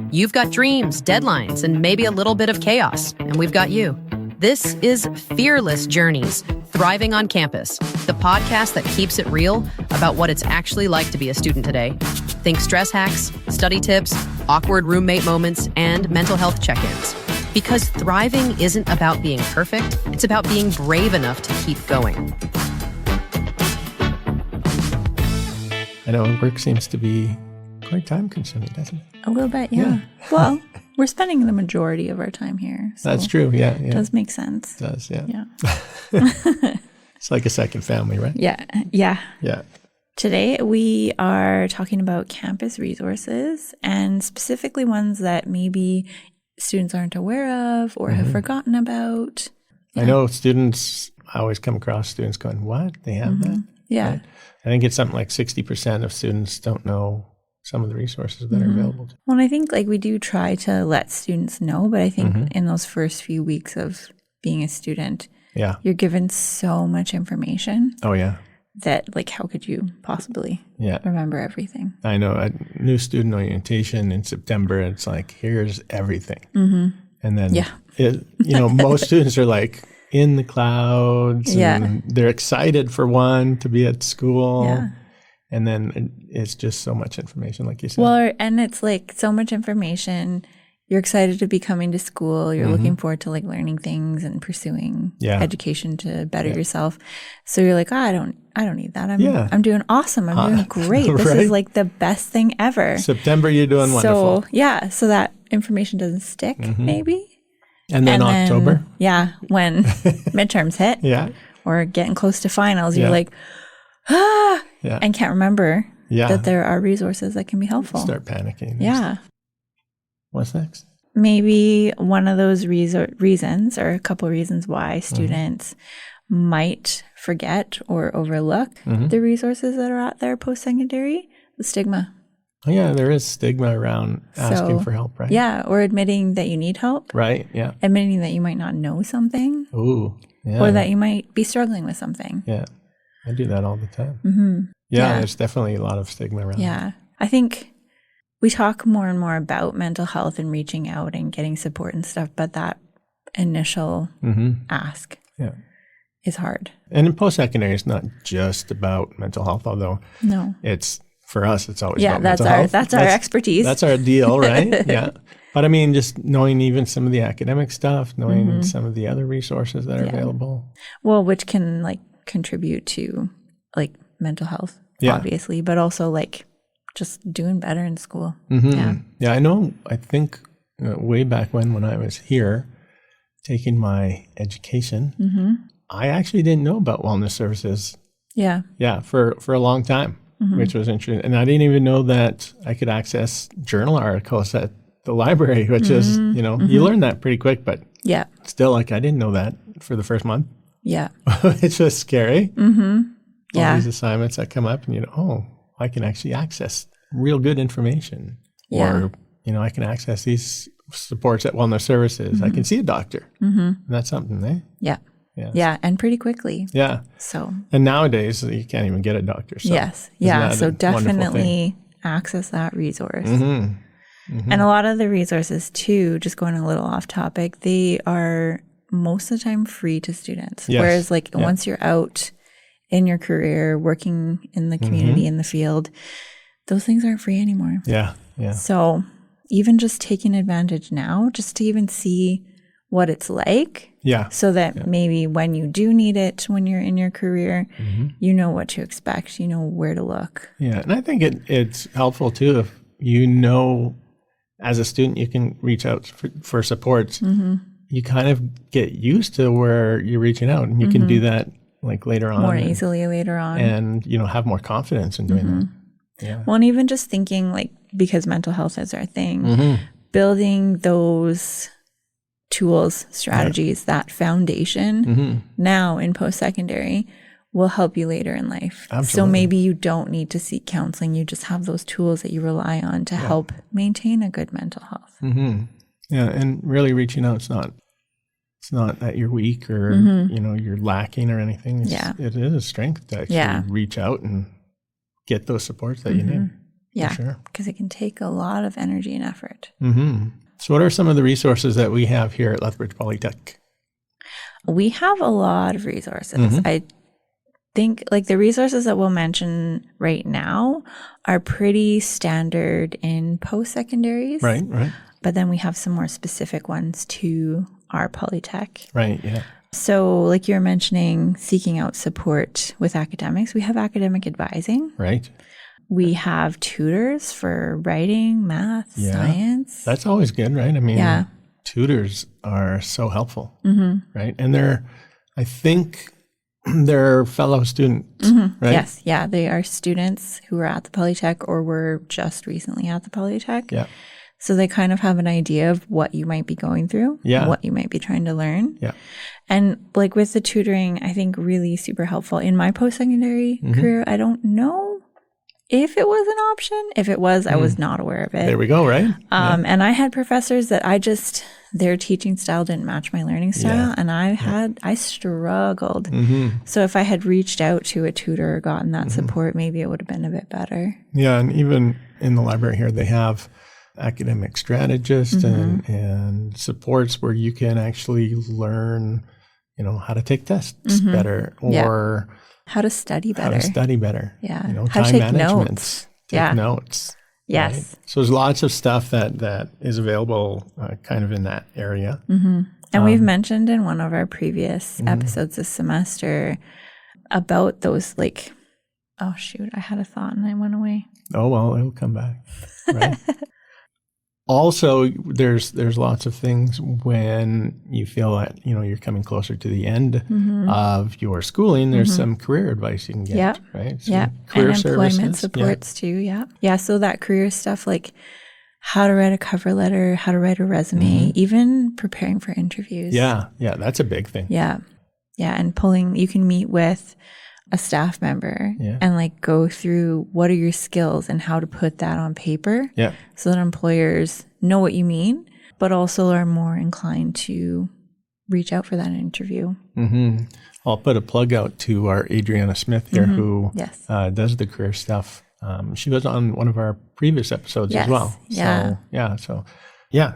You've got dreams, deadlines, and maybe a little bit of chaos, and we've got you. This is Fearless Journeys, Thriving on Campus, the podcast that keeps it real about what it's actually like to be a student today. Think stress hacks, study tips, awkward roommate moments, and mental health check-ins. Because thriving isn't about being perfect, it's about being brave enough to keep going. I know work seems to be quite time-consuming, doesn't it? A little bit, yeah. Well, we're spending the majority of our time here. So that's true, yeah. It does make sense. It does, yeah. Yeah. It's like a second family, right? Yeah. Yeah. Today, we are talking about campus resources and specifically ones that maybe students aren't aware of or have forgotten about. I know students, I always come across students going, what? They have that? Yeah. Right? I think it's something like 60% of students don't know some of the resources that are available to them. Well, I think we do try to let students know, but I think in those first few weeks of being a student, you're given so much information. Oh, yeah. That how could you possibly remember everything? I know. A new student orientation in September, it's like, here's everything. And then, most students are like in the clouds and they're excited for one to be at school. Yeah. And then it's just so much information, like you said. Well, and it's so much information. You're excited to be coming to school. You're looking forward to learning things and pursuing education to better yourself. So you're like, I don't need that. I'm doing awesome. I'm doing great. This is the best thing ever. September, you're doing wonderful. So that information doesn't stick, maybe. And then October. When midterms hit. Or getting close to finals, you're like, and can't remember that there are resources that can be helpful. Start panicking. Yeah. What's next? Maybe one of those reasons or a couple reasons why students might forget or overlook the resources that are out there post-secondary, the stigma. Oh, yeah, there is stigma around asking for help, right? Yeah, or admitting that you need help. Right, yeah. Admitting that you might not know something. Ooh, yeah. Or that you might be struggling with something. Yeah, I do that all the time. Yeah, there's definitely a lot of stigma around. Yeah, I think we talk more and more about mental health and reaching out and getting support and stuff, but that initial ask is hard. And in post-secondary, it's not just about mental health, although it's, for us, it's always about mental health. That's our expertise. That's our deal, right? Yeah. But I mean, just knowing even some of the academic stuff, knowing some of the other resources that are available. Well, which can contribute to mental health, obviously, but also just doing better in school. Yeah, I know. I think way back when I was here taking my education, I actually didn't know about wellness services. Yeah, for a long time, which was interesting. And I didn't even know that I could access journal articles at the library, which is, you learn that pretty quick, but still, I didn't know that for the first month. Yeah. It's just scary. All these assignments that come up and I can actually access real good information. Or, I can access these supports at wellness services. I can see a doctor. And that's something, eh? Yeah, and pretty quickly. Yeah. So. And nowadays, you can't even get a doctor. So yes. Yeah. So definitely access that resource. And a lot of the resources too, just going a little off topic, they are most of the time free to students. Yes. Whereas once you're out in your career, working in the community, in the field, those things aren't free anymore. Yeah. So even just taking advantage now, just to even see what it's like. Yeah. So that maybe when you do need it, when you're in your career, you know what to expect, you know where to look. Yeah. And I think it's helpful too if as a student, you can reach out for support. You kind of get used to where you're reaching out, and you can do that later on. More easily later on. And, have more confidence in doing that. Yeah. Well, and even just thinking because mental health is our thing, building those tools, strategies, that foundation now in post-secondary will help you later in life. Absolutely. So maybe you don't need to seek counseling. You just have those tools that you rely on to help maintain a good mental health. Yeah. And really reaching out, it's not that you're weak or, you're lacking or anything. It is a strength to actually reach out and get those supports that you need. Yeah, sure. Because it can take a lot of energy and effort. Mm-hmm. So what are some of the resources that we have here at Lethbridge Polytech? We have a lot of resources. Mm-hmm. I think like the resources that we'll mention right now are pretty standard in post-secondaries. Right. But then we have some more specific ones to our Polytech. Right, yeah. So like you were mentioning, seeking out support with academics, we have academic advising. Right. We have tutors for writing, math, science. That's always good, right? I mean, tutors are so helpful, right? And I think they're fellow students, right? Yes, yeah. They are students who are at the Polytech or were just recently at the Polytech. Yeah. So they kind of have an idea of what you might be going through, what you might be trying to learn. Yeah. And like with the tutoring, I think really super helpful. In my post-secondary career, I don't know if it was an option. If it was, I was not aware of it. There we go, right? And I had professors that their teaching style didn't match my learning style. And I struggled. So if I had reached out to a tutor or gotten that support, maybe it would have been a bit better. Yeah. And even in the library here, they have academic strategists and supports where you can actually learn, how to take tests better or how to study better. Yeah. How to take notes. Take notes. Yes. Right? So there's lots of stuff that is available kind of in that area. And we've mentioned in one of our previous episodes this semester about those oh shoot, I had a thought and I went away. Oh, well, it'll come back. Right. Also, there's lots of things when you feel that, you're coming closer to the end of your schooling, there's some career advice you can get, right? So career and employment services. supports too, Yeah, so that career stuff like how to write a cover letter, how to write a resume, even preparing for interviews. Yeah, that's a big thing. Yeah, and you can meet with a staff member and go through what are your skills and how to put that on paper so that employers know what you mean, but also are more inclined to reach out for that interview. I'll put a plug out to our Adriana Smith here who does the career stuff. She was on one of our previous episodes as well. So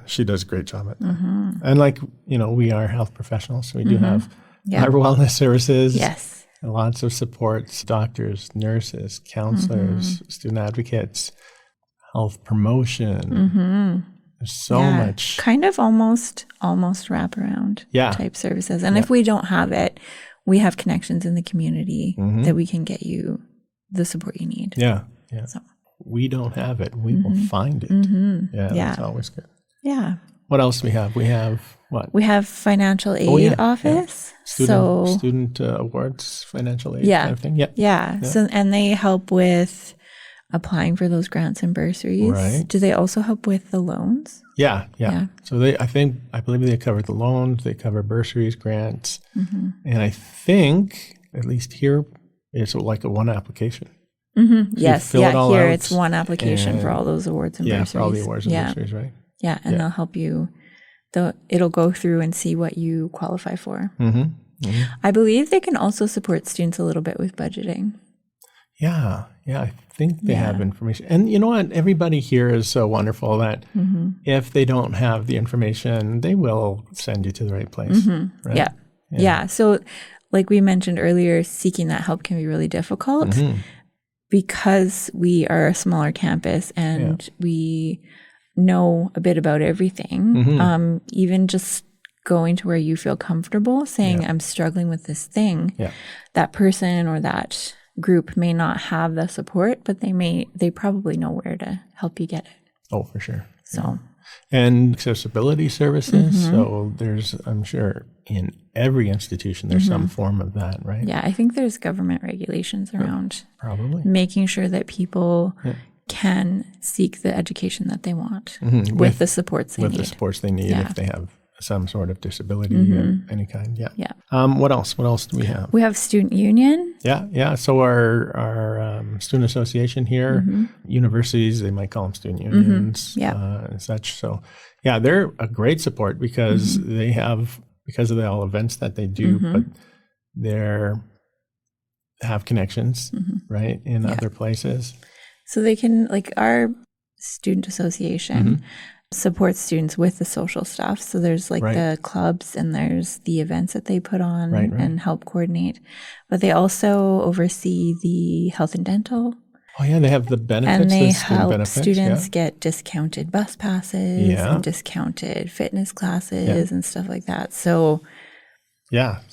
she does a great job at that. And we are health professionals, so we do have our wellness services. Yes. Lots of supports, doctors, nurses, counselors, student advocates, health promotion. There's so much. Kind of almost wraparound type services. And if we don't have it, we have connections in the community that we can get you the support you need. Yeah. So. We don't have it. We will find it. That's always good. Yeah. What else do we have? We have what? We have financial aid office. Student awards, financial aid kind of thing. Yeah. So, and they help with applying for those grants and bursaries. Right. Do they also help with the loans? Yeah. So I believe they cover the loans, they cover bursaries, grants. And I think, at least here, it's like a one application. Yes. Here it's one application for all those awards and bursaries. Yeah, for all the awards and bursaries, right? Yeah, and they'll help you. It'll go through and see what you qualify for. I believe they can also support students a little bit with budgeting. Yeah, I think they have information. And you know what? Everybody here is so wonderful that if they don't have the information, they will send you to the right place. Right? Yeah. So like we mentioned earlier, seeking that help can be really difficult because we are a smaller campus and we know a bit about everything. Even just going to where you feel comfortable saying, I'm struggling with this thing. That person or that group may not have the support, but they probably know where to help you get it. Oh, for sure. So, and accessibility services. So there's, I'm sure in every institution, there's some form of that, right? Yeah. I think there's government regulations around probably making sure that people can seek the education that they want with the supports they need. With the supports they need if they have some sort of disability of any kind. What else? What else do we have? We have student union. So our student association here, universities, they might call them student unions and such. So they're a great support because they have, because of the all events that they do, but they have connections, right, in other places. So they can, like, our student association supports students with the social stuff. So there's like the clubs and there's the events that they put on and help coordinate. But they also oversee the health and dental. Oh, yeah, they have the benefits. And they the student help benefits, students get discounted bus passes and discounted fitness classes and stuff like that. So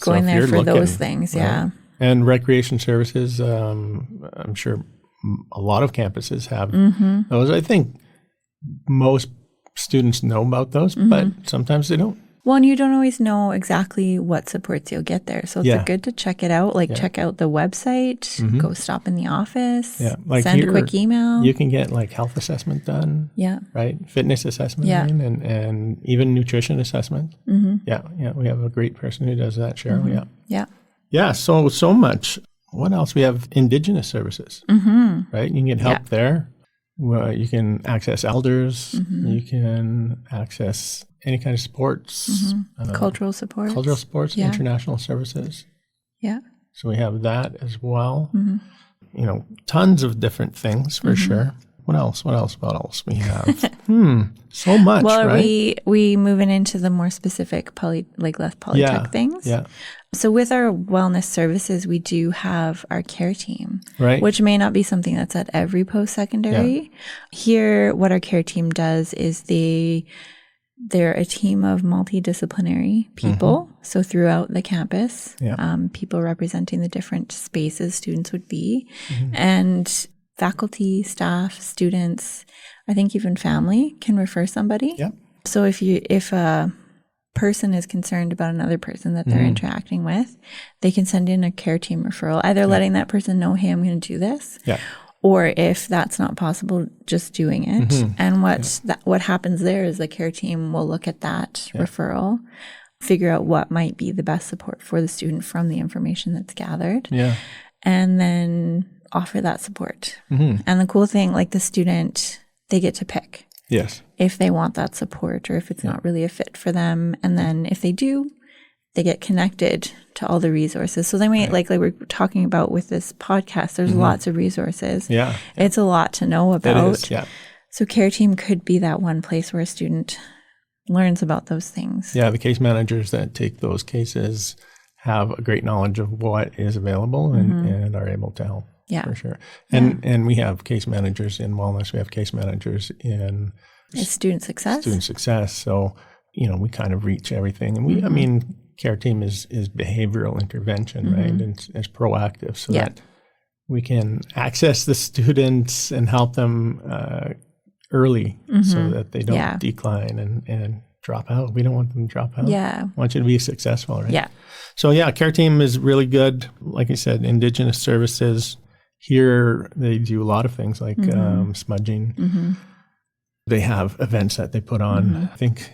going there for those things, And recreation services, I'm sure a lot of campuses have those. I think most students know about those, but sometimes they don't. Well, and you don't always know exactly what supports you'll get there. So it's good to check it out. Like check out the website, go stop in the office, like send a quick email. You can get like health assessment done. Right? Fitness assessment and even nutrition assessment. We have a great person who does that, Cheryl. Yeah, so much. What else? We have Indigenous services, right? You can get help there. You can access elders. You can access any kind of sports. Cultural supports. International services. Yeah. So we have that as well. You know, tons of different things for sure. What else we have? So much, well, right? we moving into the more specific less polytech things. Yeah. So with our wellness services, we do have our care team, right? Which may not be something that's at every post-secondary. Here, what our care team does is they're a team of multidisciplinary people. So throughout the campus, people representing the different spaces students would be, and faculty, staff, students, I think even family can refer somebody. Yep. So if a person is concerned about another person that they're interacting with, they can send in a care team referral, either letting that person know, hey, I'm going to do this. Or if that's not possible, just doing it. And what happens there is the care team will look at that referral, figure out what might be the best support for the student from the information that's gathered, and then offer that support. And the cool thing, like the student, they get to pick if they want that support or if it's not really a fit for them. And then if they do, they get connected to all the resources. So they might, like we're talking about with this podcast, there's lots of resources. It's a lot to know about. So care team could be that one place where a student learns about those things. The case managers that take those cases have a great knowledge of what is available and are able to help. For sure. And we have case managers in wellness. We have case managers in student success. So, you know, we kind of reach everything. And I mean, care team is behavioral intervention, right? And it's proactive so that we can access the students and help them early so that they don't decline and drop out. We don't want them to drop out. We want you to be successful, right? So care team is really good. Like I said, Indigenous services. Here, they do a lot of things like smudging. They have events that they put on. I think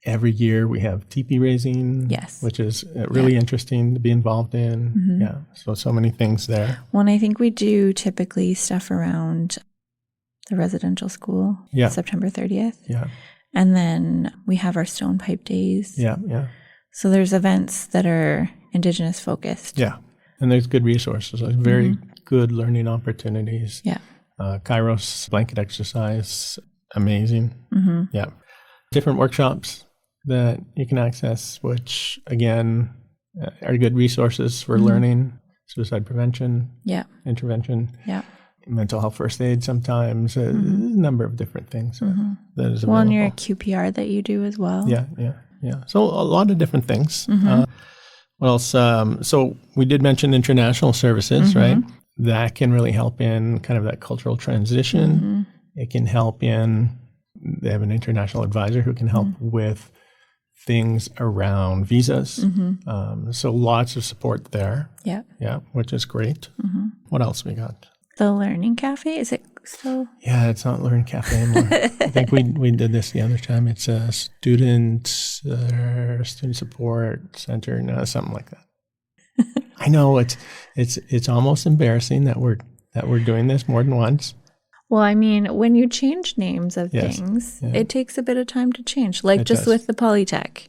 every year we have teepee raising, which is really interesting to be involved in. So many things there. Well, and I think we do typically stuff around the residential school, September 30th. And then we have our Stone Pipe Days. So there's events that are Indigenous focused. And there's good resources. There's very good learning opportunities. Kairos blanket exercise, amazing. Different workshops that you can access, which again are good resources for learning, suicide prevention, intervention, mental health first aid sometimes, a number of different things. That is available. Well, and your QPR that you do as well. So a lot of different things. What else? So we did mention international services, right? That can really help in kind of that cultural transition. It can help in, they have an international advisor who can help with things around visas. So lots of support there. Which is great. What else we got? The Learning Cafe, is it still? It's not Learning Cafe anymore. I think we did this the other time. It's a student support center, something like that. I know it's almost embarrassing that we're doing this more than once. Well, I mean, when you change names of things, it takes a bit of time to change. Like just with the Polytech.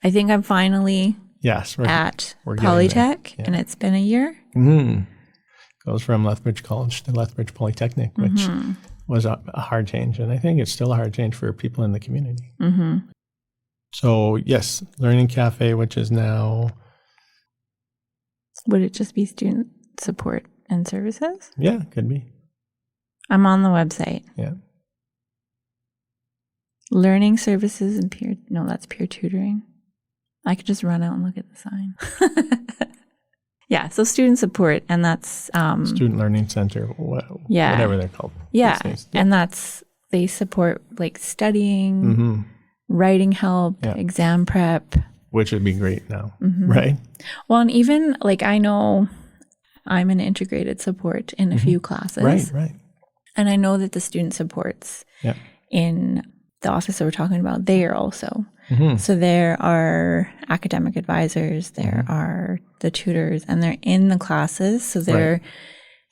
I think I'm finally at Polytech, and it's been a year. goes from Lethbridge College to Lethbridge Polytechnic, which was a hard change. And I think it's still a hard change for people in the community. So yes, Learning Cafe, which is now... Would it just be student support and services? Yeah, could be. I'm on the website. Yeah. Learning services and peer... No, that's peer tutoring. I could just run out and look at the sign. Yeah, so student support, and that's... Student Learning Center, whatever they're called. Yeah, and that's... They support, like, studying, writing help, exam prep. Which would be great now, right? Well, and even, like, I know I'm an integrated support in a few classes. Right. And I know that the student supports in the office that we're talking about, they are also. So there are academic advisors, there are the tutors, and they're in the classes. So they're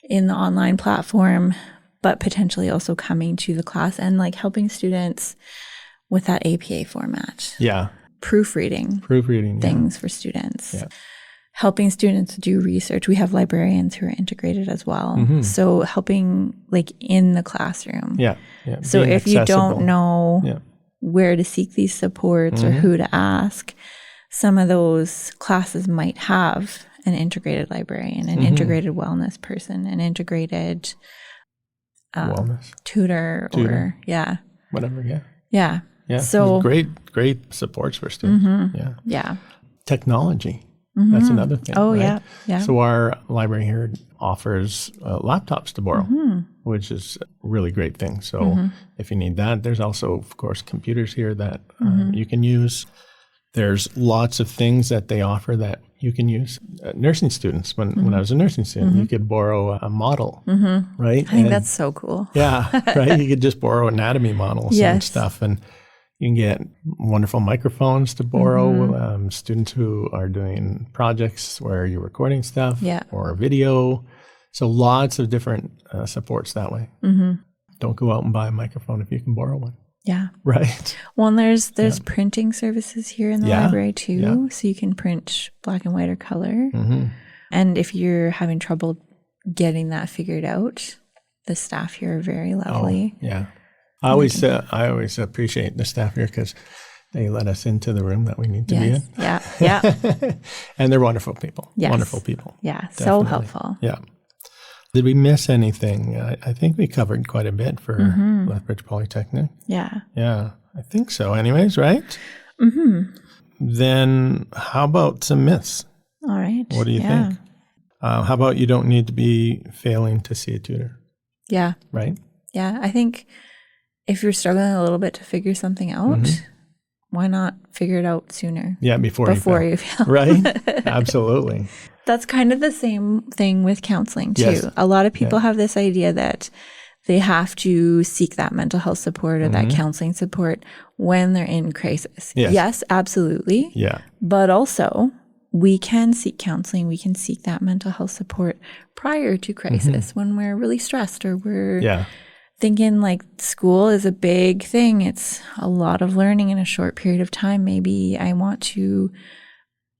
in the online platform, but potentially also coming to the class and like helping students with that APA format. Yeah. Proofreading things for students. Yeah. Helping students do research. We have librarians who are integrated as well. So helping like in the classroom. Yeah. So if you don't know where to seek these supports or who to ask, some of those classes might have an integrated librarian, an integrated wellness person, an integrated wellness tutor, or whatever. Yeah. So great supports for students. Yeah. Technology. That's another thing. Oh, right? yeah. So our library here offers laptops to borrow, which is a really great thing. So if you need that, there's also, of course, computers here that you can use. There's lots of things that they offer that you can use. Nursing students, when I was a nursing student, you could borrow a model, right? I think that's so cool. Yeah, right? You could just borrow anatomy models and stuff. And you can get wonderful microphones to borrow. Students who are doing projects where you're recording stuff or video. So lots of different supports that way. Don't go out and buy a microphone if you can borrow one. Yeah. Right. Well, and there's printing services here in the library too. Yeah. So you can print black and white or color. And if you're having trouble getting that figured out, the staff here are very lovely. Oh, yeah. I always appreciate the staff here because they let us into the room that we need to be in. Yeah. And they're wonderful people. Yes. Wonderful people. Yeah. Definitely. So helpful. Yeah. Did we miss anything? I think we covered quite a bit for Lethbridge Polytechnic. Yeah. Yeah. I think so anyways, right? Then how about some myths? All right. What do you think? How about you don't need to be failing to see a tutor? Yeah. Right? Yeah. I think if you're struggling a little bit to figure something out, why not figure it out sooner? Yeah, before you fail. Right? Absolutely. That's kind of the same thing with counseling too. Yes. A lot of people have this idea that they have to seek that mental health support or that counseling support when they're in crisis. Yes, absolutely. Yeah. But also, we can seek counseling, we can seek that mental health support prior to crisis when we're really stressed or we're thinking like school is a big thing. It's a lot of learning in a short period of time. Maybe I want to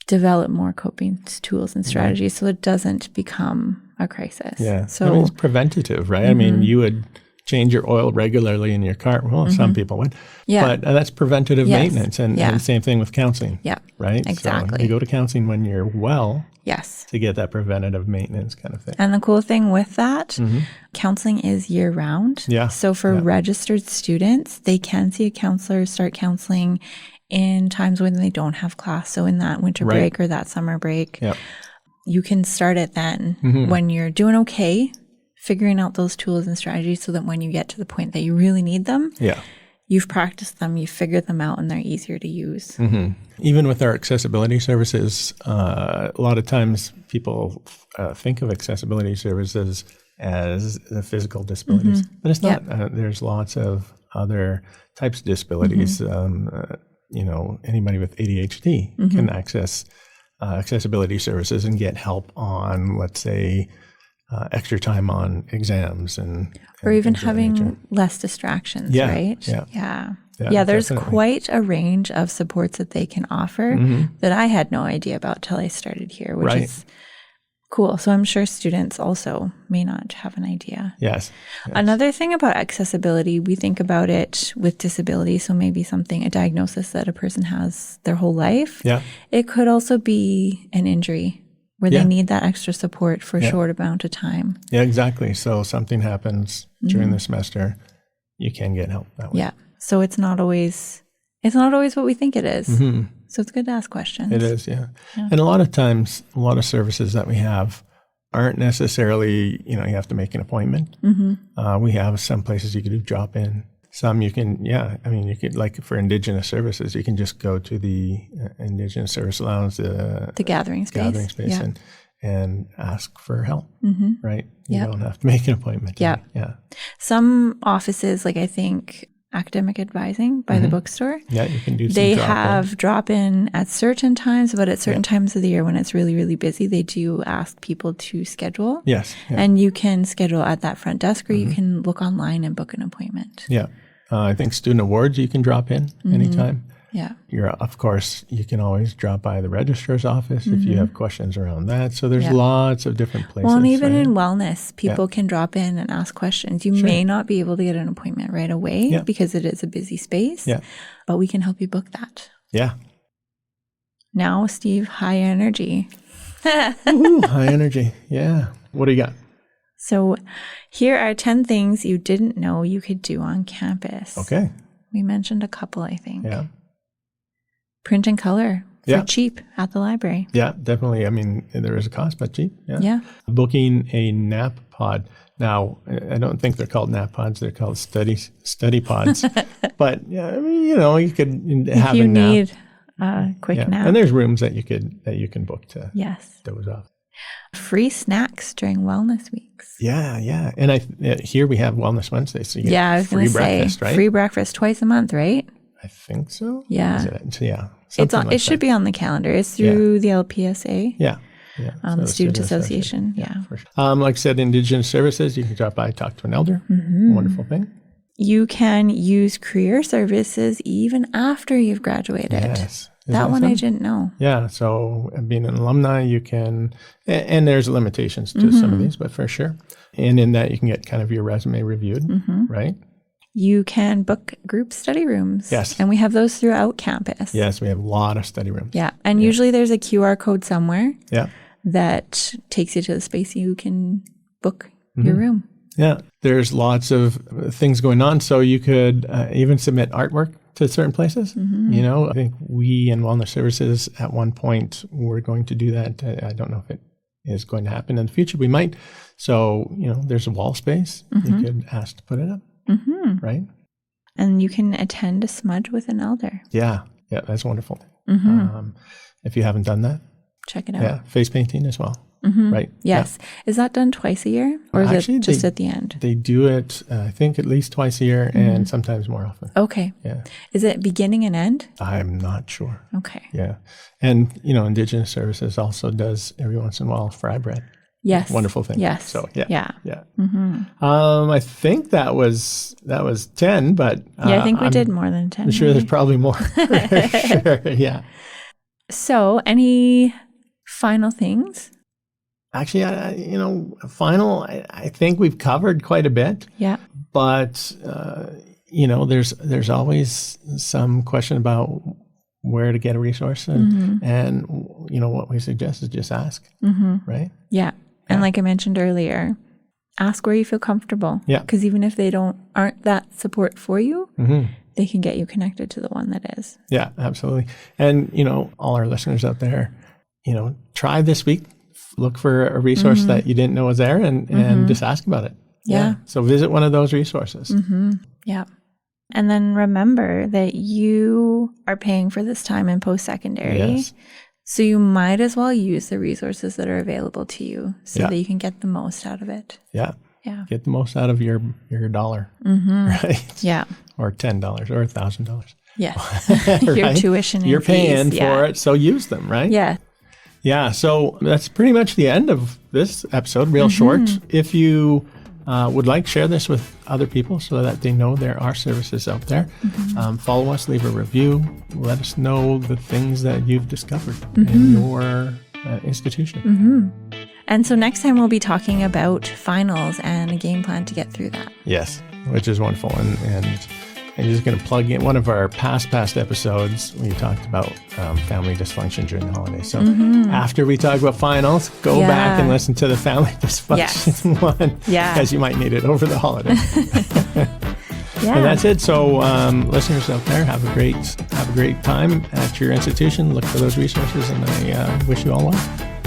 develop more coping tools and strategies so it doesn't become a crisis. Yeah. So it's preventative, right? I mean, you would change your oil regularly in your car. Well, some people would. Yeah. But that's preventative maintenance. And same thing with counseling. Yeah. Right? Exactly. So you go to counseling when you're well. Yes. To get that preventative maintenance kind of thing. And the cool thing with that, counseling is year round. Yeah. So for registered students, they can see a counselor, start counseling in times when they don't have class. So in that winter break or that summer break, you can start it then when you're doing okay, figuring out those tools and strategies so that when you get to the point that you really need them, you've practiced them, you've figured them out, and they're easier to use. Even with our accessibility services, a lot of times people think of accessibility services as the physical disabilities, but it's not. There's lots of other types of disabilities. Anybody with ADHD can access accessibility services and get help on, let's say, extra time on exams or even having less distractions, right? Yeah, there's definitely quite a range of supports that they can offer that I had no idea about till I started here, which is Cool. So I'm sure students also may not have an idea. Yes. Another thing about accessibility, we think about it with disability. So maybe a diagnosis that a person has their whole life. Yeah. It could also be an injury where they need that extra support for a short amount of time. Yeah, exactly. So something happens during the semester, you can get help that way. Yeah. So it's not always what we think it is. Mm-hmm. So it's good to ask questions. It is, yeah. And a lot of times, a lot of services that we have aren't necessarily, you have to make an appointment. Mm-hmm. We have some places you can do drop-in. Some you can, you could, like for Indigenous services, you can just go to the Indigenous Service Lounge, the gathering space, and ask for help, right? You don't have to make an appointment. Yeah. Some offices, like I think Academic Advising by the bookstore. Yeah, you can do some They have drop-in at certain times, but at certain times of the year when it's really, really busy, they do ask people to schedule. Yes. Yeah. And you can schedule at that front desk or you can look online and book an appointment. Yeah. I think student awards you can drop in anytime. Yeah. Of course, you can always drop by the registrar's office if you have questions around that. So there's lots of different places. Well, and even in wellness, people can drop in and ask questions. You may not be able to get an appointment right away because it is a busy space, but we can help you book that. Yeah. Now, Steve, high energy. Ooh, high energy. Yeah. What do you got? So here are 10 things you didn't know you could do on campus. Okay. We mentioned a couple, I think. Yeah. Print and color for cheap at the library. Yeah, definitely. I mean, there is a cost, but cheap. Yeah. Booking a nap pod. Now, I don't think they're called nap pods. They're called study pods. But, you could have a nap. If you need a quick nap. And there's rooms that you can book to doze off. Free snacks during wellness weeks. Yeah. And here we have Wellness Wednesdays. So you get free breakfast, right? Free breakfast twice a month, right? I think so. Yeah. It should be on the calendar. It's through the LPSA. Yeah. The Student Association. Yeah. For sure. Like I said, Indigenous services, you can drop by, talk to an elder. Mm-hmm. Wonderful thing. You can use career services even after you've graduated. Yes. That one I didn't know. Yeah. So being an alumni, you can, and there's limitations to some of these, but for sure. And in that, you can get kind of your resume reviewed, right? You can book group study rooms. Yes. And we have those throughout campus. Yes, we have a lot of study rooms. Yeah. And usually there's a QR code somewhere that takes you to the space you can book your room. Yeah. There's lots of things going on. So you could even submit artwork to certain places. I think we in Wellness Services at one point were going to do that. I don't know if it is going to happen in the future. We might. So, there's a wall space. You could ask to put it up. Right? And you can attend a smudge with an elder. Yeah, that's wonderful. If you haven't done that, check it out. Yeah, face painting as well. Right? Yes. Yeah. Is that done twice a year or is it just at the end? They do it, I think, at least twice a year and sometimes more often. Okay. Yeah. Is it beginning and end? I'm not sure. Okay. Yeah. And, Indigenous Services also does every once in a while fry bread. Yes. Wonderful thing. Yes. So yeah. Mm-hmm. I think that was 10, but I think we did more than 10. I'm sure there's probably more. Sure. Yeah. So, any final things? Actually, I think we've covered quite a bit. Yeah. But there's always some question about where to get a resource, and what we suggest is just ask, right? Yeah. And like I mentioned earlier, ask where you feel comfortable. Yeah. Because even if they aren't that support for you, they can get you connected to the one that is. Yeah, absolutely. And, all our listeners out there, try this week, look for a resource that you didn't know was there and just ask about it. Yeah. So visit one of those resources. Yeah. And then remember that you are paying for this time in post-secondary. Yes. So you might as well use the resources that are available to you so that you can get the most out of it. Yeah. Yeah. Get the most out of your dollar, right? Yeah. Or $10 or $1,000. Yes. Your tuition and You're paying fees. for it, so use them, right? Yeah. Yeah. So that's pretty much the end of this episode, real short. If you would like, share this with other people so that they know there are services out there. Follow us, leave a review. Let us know the things that you've discovered in your institution. And so next time we'll be talking about finals and a game plan to get through that. Yes, which is wonderful. And I'm just going to plug in one of our past episodes. We talked about family dysfunction during the holidays. So after we talk about finals, go back and listen to the family dysfunction one. Yeah. Because you might need it over the holidays. And that's it. So listeners out there, have a great time at your institution. Look for those resources, and I wish you all well.